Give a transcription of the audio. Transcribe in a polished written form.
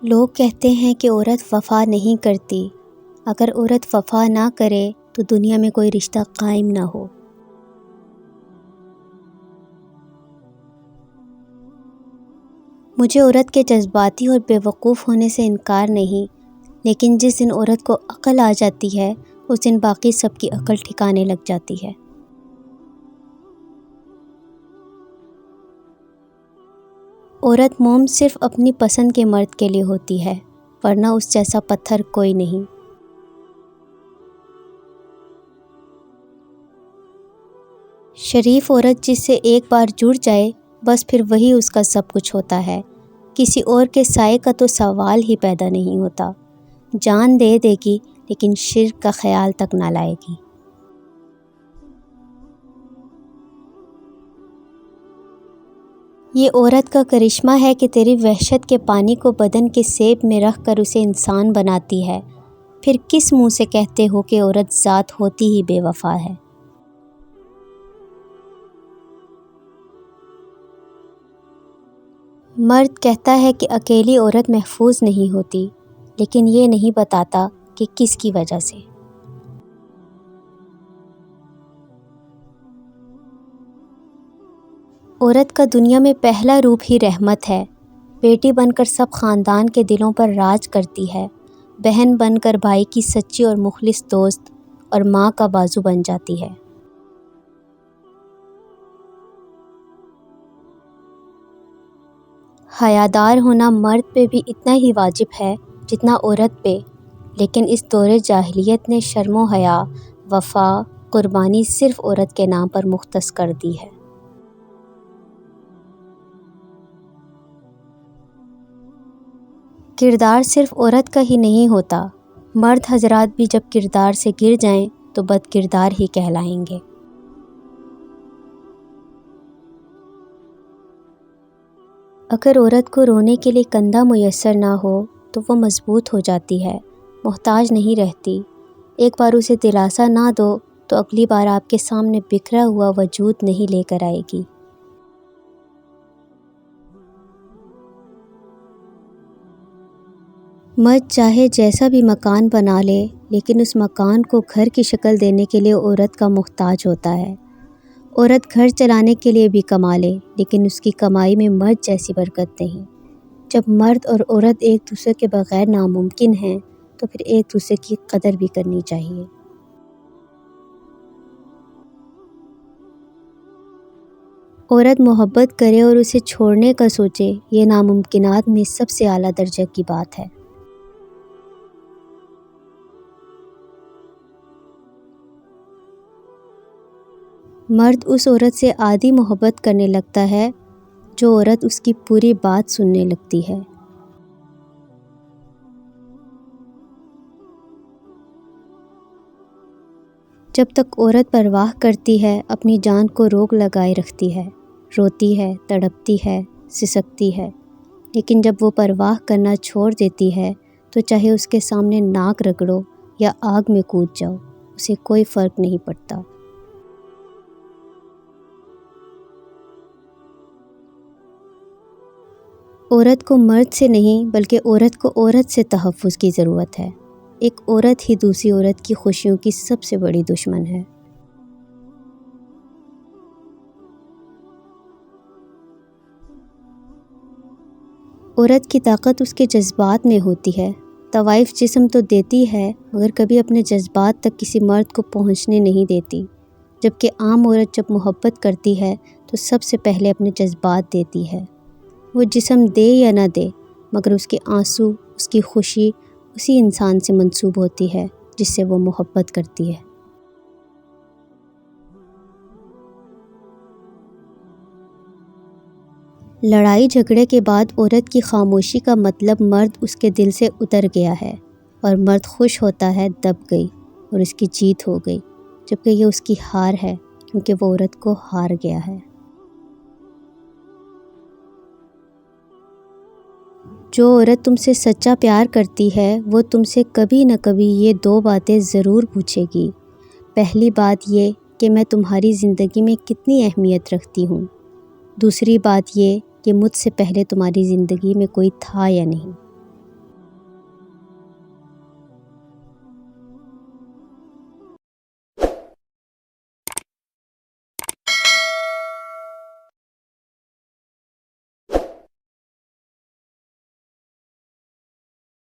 لوگ کہتے ہیں کہ عورت وفا نہیں کرتی، اگر عورت وفا نہ کرے تو دنیا میں کوئی رشتہ قائم نہ ہو۔ مجھے عورت کے جذباتی اور بے وقوف ہونے سے انکار نہیں، لیکن جس دن عورت کو عقل آ جاتی ہے اس دن باقی سب کی عقل ٹھکانے لگ جاتی ہے۔ عورت موم صرف اپنی پسند کے مرد کے لیے ہوتی ہے، ورنہ اس جیسا پتھر کوئی نہیں۔ شریف عورت جس سے ایک بار جڑ جائے بس پھر وہی اس کا سب کچھ ہوتا ہے، کسی اور کے سائے کا تو سوال ہی پیدا نہیں ہوتا۔ جان دے دے گی لیکن شرک کا خیال تک نہ لائے گی۔ یہ عورت کا کرشمہ ہے کہ تیری وحشت کے پانی کو بدن کے سیب میں رکھ کر اسے انسان بناتی ہے، پھر کس منہ سے کہتے ہو کہ عورت ذات ہوتی ہی بے وفا ہے؟ مرد کہتا ہے کہ اکیلی عورت محفوظ نہیں ہوتی، لیکن یہ نہیں بتاتا کہ کس کی وجہ سے۔ عورت کا دنیا میں پہلا روپ ہی رحمت ہے، بیٹی بن کر سب خاندان کے دلوں پر راج کرتی ہے، بہن بن کر بھائی کی سچی اور مخلص دوست اور ماں کا بازو بن جاتی ہے۔ حیادار ہونا مرد پہ بھی اتنا ہی واجب ہے جتنا عورت پہ، لیکن اس دور جاہلیت نے شرم و حیا، وفا، قربانی صرف عورت کے نام پر مختص کر دی ہے۔ کردار صرف عورت کا ہی نہیں ہوتا، مرد حضرات بھی جب کردار سے گر جائیں تو بد کردار ہی کہلائیں گے۔ اگر عورت کو رونے کے لیے کندھا میسر نہ ہو تو وہ مضبوط ہو جاتی ہے، محتاج نہیں رہتی۔ ایک بار اسے دلاسا نہ دو تو اگلی بار آپ کے سامنے بکھرا ہوا وجود نہیں لے کر آئے گی۔ مرد چاہے جیسا بھی مکان بنا لے، لیکن اس مکان کو گھر کی شکل دینے کے لیے عورت کا محتاج ہوتا ہے۔ عورت گھر چلانے کے لیے بھی کما لے، لیکن اس کی کمائی میں مرد جیسی برکت نہیں۔ جب مرد اور عورت ایک دوسرے کے بغیر ناممکن ہیں تو پھر ایک دوسرے کی قدر بھی کرنی چاہیے۔ عورت محبت کرے اور اسے چھوڑنے کا سوچے، یہ ناممکنات میں سب سے اعلیٰ درجے کی بات ہے۔ مرد اس عورت سے آدھی محبت کرنے لگتا ہے جو عورت اس کی پوری بات سننے لگتی ہے۔ جب تک عورت پرواہ کرتی ہے اپنی جان کو روک لگائے رکھتی ہے، روتی ہے، تڑپتی ہے، سسکتی ہے، لیکن جب وہ پرواہ کرنا چھوڑ دیتی ہے تو چاہے اس کے سامنے ناک رگڑو یا آگ میں کود جاؤ، اسے کوئی فرق نہیں پڑتا۔ عورت کو مرد سے نہیں بلکہ عورت کو عورت سے تحفظ کی ضرورت ہے۔ ایک عورت ہی دوسری عورت کی خوشیوں کی سب سے بڑی دشمن ہے۔ عورت کی طاقت اس کے جذبات میں ہوتی ہے۔ طوائف جسم تو دیتی ہے مگر کبھی اپنے جذبات تک کسی مرد کو پہنچنے نہیں دیتی، جبکہ عام عورت جب محبت کرتی ہے تو سب سے پہلے اپنے جذبات دیتی ہے۔ وہ جسم دے یا نہ دے مگر اس کے آنسو، اس کی خوشی اسی انسان سے منسوب ہوتی ہے جس سے وہ محبت کرتی ہے۔ لڑائی جھگڑے کے بعد عورت کی خاموشی کا مطلب مرد اس کے دل سے اتر گیا ہے، اور مرد خوش ہوتا ہے دب گئی اور اس کی جیت ہو گئی، جبکہ یہ اس کی ہار ہے کیونکہ وہ عورت کو ہار گیا ہے۔ جو عورت تم سے سچا پیار کرتی ہے وہ تم سے کبھی نہ کبھی یہ دو باتیں ضرور پوچھے گی۔ پہلی بات یہ کہ میں تمہاری زندگی میں کتنی اہمیت رکھتی ہوں، دوسری بات یہ کہ مجھ سے پہلے تمہاری زندگی میں کوئی تھا یا نہیں۔